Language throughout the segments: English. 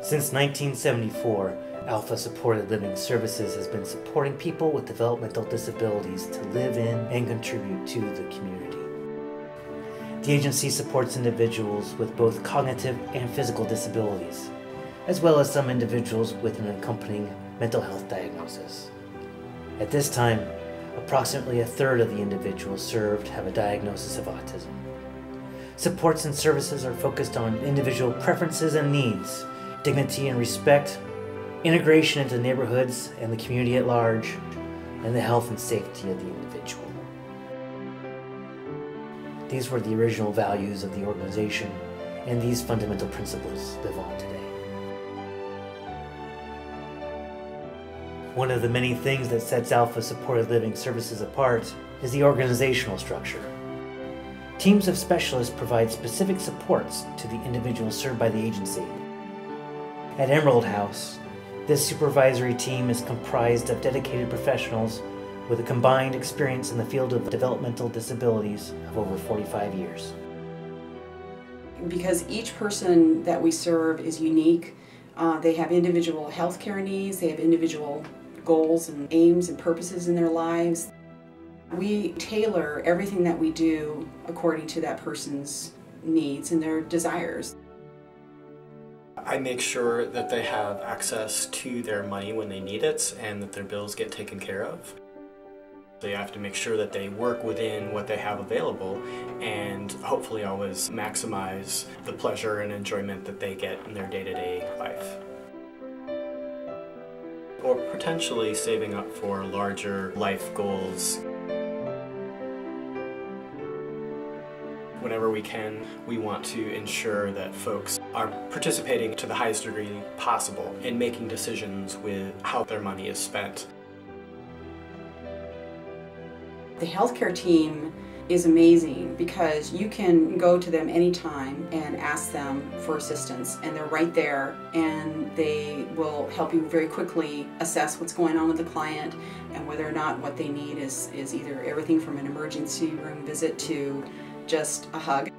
Since 1974, Alpha Supported Living Services has been supporting people with developmental disabilities to live in and contribute to the community. The agency supports individuals with both cognitive and physical disabilities, as well as some individuals with an accompanying mental health diagnosis. At this time, approximately a third of the individuals served have a diagnosis of autism. Supports and services are focused on individual preferences and needs, dignity and respect, integration into neighborhoods and the community at large, and the health and safety of the individual. These were the original values of the organization, and these fundamental principles live on today. One of the many things that sets Alpha Supported Living Services apart is the organizational structure. Teams of specialists provide specific supports to the individuals served by the agency. At Emerald House, this supervisory team is comprised of dedicated professionals with a combined experience in the field of developmental disabilities of over 45 years. Because each person that we serve is unique, they have individual healthcare needs, they have individual goals and aims and purposes in their lives. We tailor everything that we do according to that person's needs and their desires. I make sure that they have access to their money when they need it and that their bills get taken care of. So you have to make sure that they work within what they have available and hopefully always maximize the pleasure and enjoyment that they get in their day-to-day life. Or potentially saving up for larger life goals. Whenever we can, we want to ensure that folks are participating to the highest degree possible in making decisions with how their money is spent. The healthcare team is amazing because you can go to them anytime and ask them for assistance, and they're right there and they will help you very quickly assess what's going on with the client and whether or not what they need is either everything from an emergency room visit to just a hug.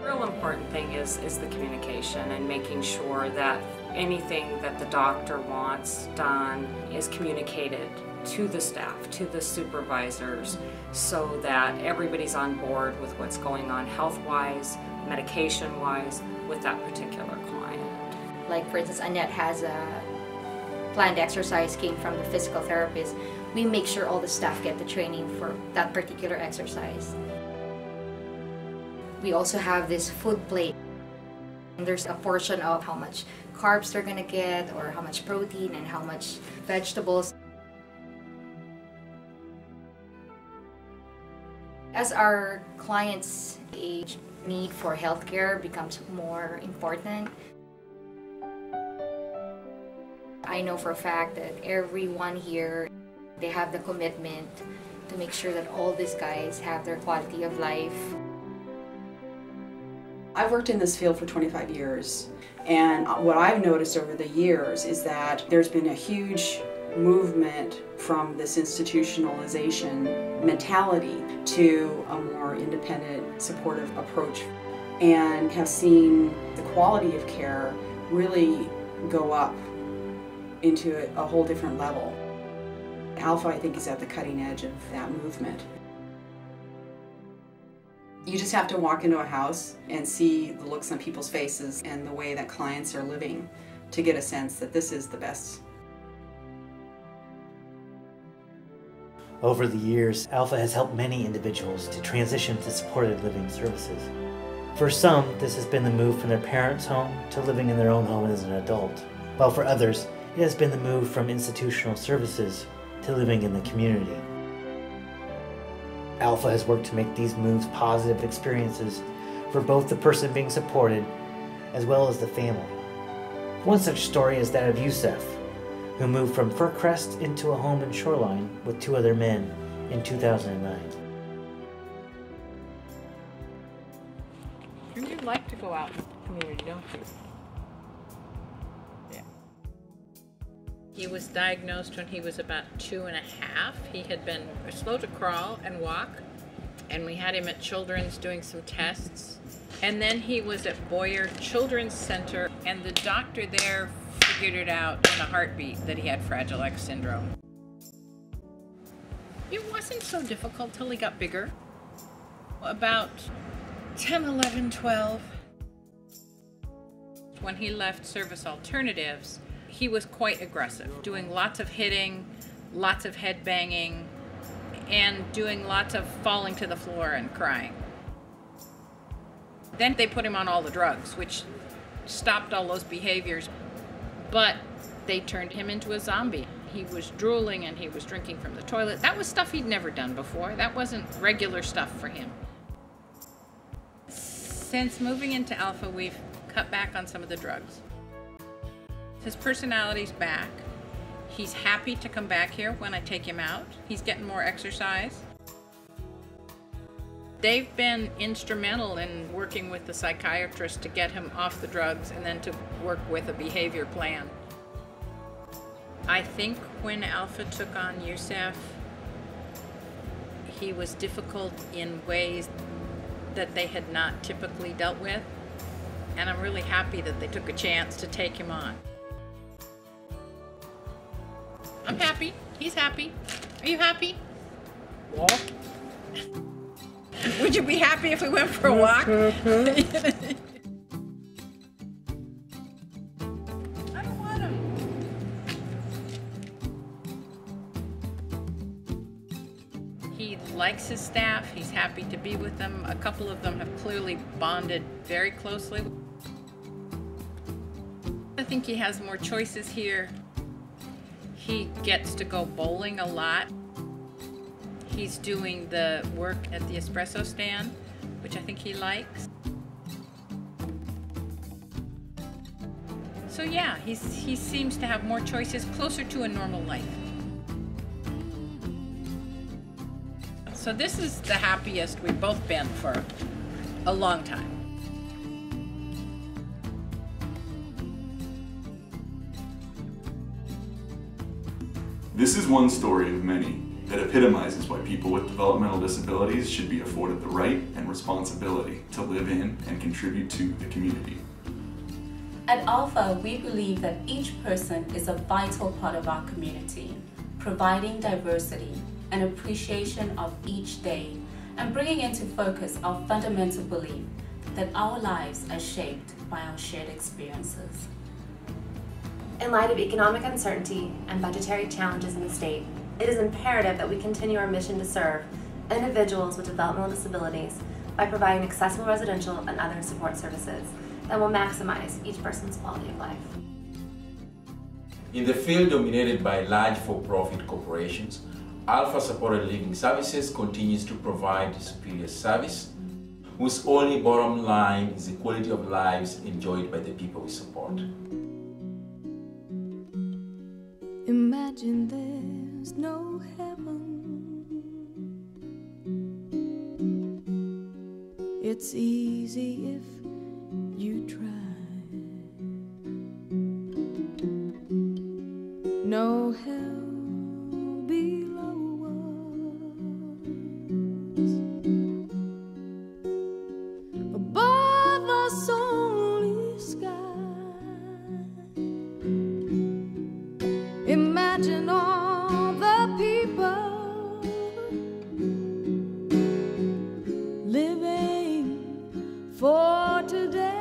The real important thing is the communication and making sure that anything that the doctor wants done is communicated to the staff, to the supervisors, so that everybody's on board with what's going on health-wise, medication-wise, with that particular client. Like for instance, Annette has a planned exercise came from the physical therapist. We make sure all the staff get the training for that particular exercise. We also have this food plate. There's a portion of how much carbs they're going to get, or how much protein and how much vegetables. As our clients' age, need for healthcare becomes more important. I know for a fact that everyone here, they have the commitment to make sure that all these guys have their quality of life. I've worked in this field for 25 years, and what I've noticed over the years is that there's been a huge movement from this institutionalization mentality to a more independent, supportive approach, and have seen the quality of care really go up into a whole different level. Alpha, I think, is at the cutting edge of that movement. You just have to walk into a house and see the looks on people's faces and the way that clients are living to get a sense that this is the best. Over the years, Alpha has helped many individuals to transition to supported living services. For some, this has been the move from their parents' home to living in their own home as an adult, while for others, it has been the move from institutional services to living in the community. Alpha has worked to make these moves positive experiences for both the person being supported as well as the family. One such story is that of Youssef, who moved from Fircrest into a home in Shoreline with 2 other men in 2009. You like to go out in the community, don't you? Yeah. He was diagnosed when he was about 2.5. He had been slow to crawl and walk, and we had him at Children's doing some tests. And then he was at Boyer Children's Center And the doctor there figured it out in a heartbeat that he had Fragile X syndrome. It wasn't so difficult till he got bigger. About 10, 11, 12. When he left Service Alternatives, he was quite aggressive, doing lots of hitting, lots of head banging, and doing lots of falling to the floor and crying. Then they put him on all the drugs, which stopped all those behaviors, but they turned him into a zombie. He was drooling and he was drinking from the toilet. That was stuff he'd never done before. That wasn't regular stuff for him. Since moving into Alpha, we've cut back on some of the drugs. His personality's back. He's happy to come back here when I take him out. He's getting more exercise. They've been instrumental in working with the psychiatrist to get him off the drugs and then to work with a behavior plan. I think when Alpha took on Youssef, he was difficult in ways that they had not typically dealt with, and I'm really happy that they took a chance to take him on. I'm happy. He's happy. Are you happy? Walk. Would you be happy if we went for a walk? I don't want him. He likes his staff. He's happy to be with them. A couple of them have clearly bonded very closely. I think he has more choices here. He gets to go bowling a lot. He's doing the work at the espresso stand, which I think he likes. So yeah, he seems to have more choices, closer to a normal life. So this is the happiest we've both been for a long time. This is one story of many that epitomizes why people with developmental disabilities should be afforded the right and responsibility to live in and contribute to the community. At Alpha, we believe that each person is a vital part of our community, providing diversity and appreciation of each day, and bringing into focus our fundamental belief that our lives are shaped by our shared experiences. In light of economic uncertainty and budgetary challenges in the state, it is imperative that we continue our mission to serve individuals with developmental disabilities by providing accessible residential and other support services that will maximize each person's quality of life. In the field dominated by large for-profit corporations, Alpha Supported Living Services continues to provide superior service, whose only bottom line is the quality of lives enjoyed by the people we support. Imagine there's no heaven. It's easy if you try. No hell below us. Above us only sky. Imagine all the people living for today.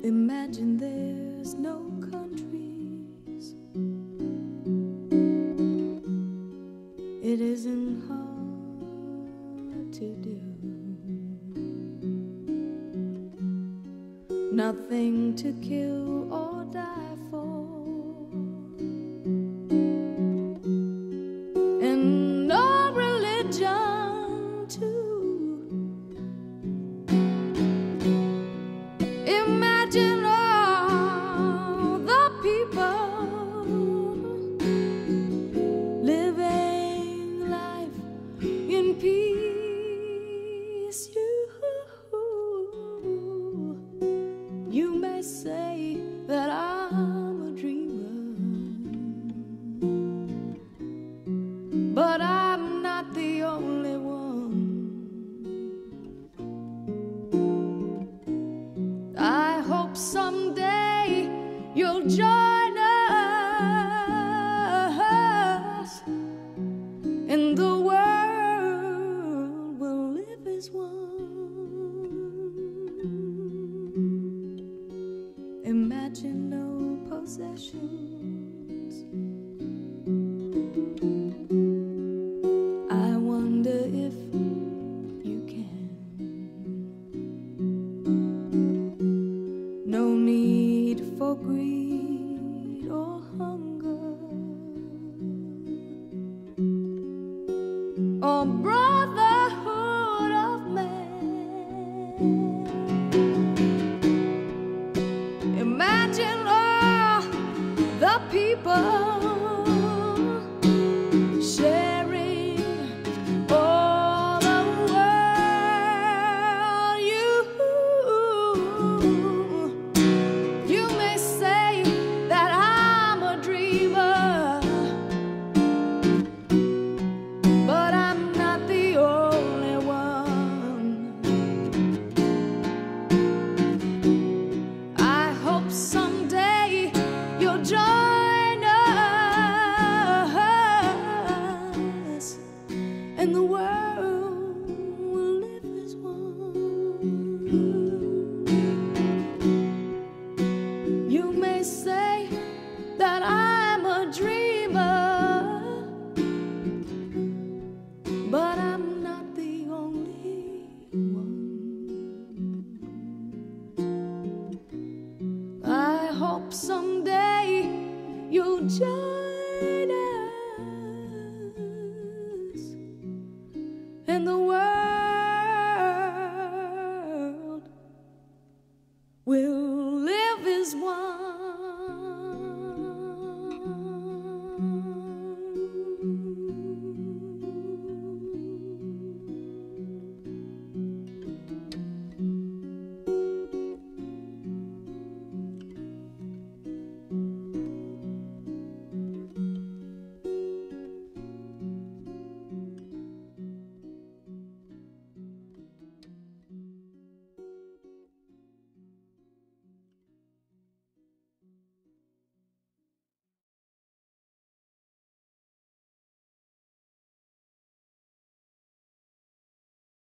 Imagine there's no countries. It isn't hard to do. Nothing to kill or die for, and no religion too. Imagine all the people living life in peace. You may say that I'm a dreamer, but I'm not the only one. and the world will live as one. Imagine no possessions. I wonder if you can. No need for greed or hunger or brotherhood of man. Imagine all the people sharing all the world. You may say that I'm a dreamer, but I'm not the only one. I hope someday you'll join us, and the world will live as one. You may say that I'm a dreamer, but I'm not the only one. I hope someday you'll join us, and the world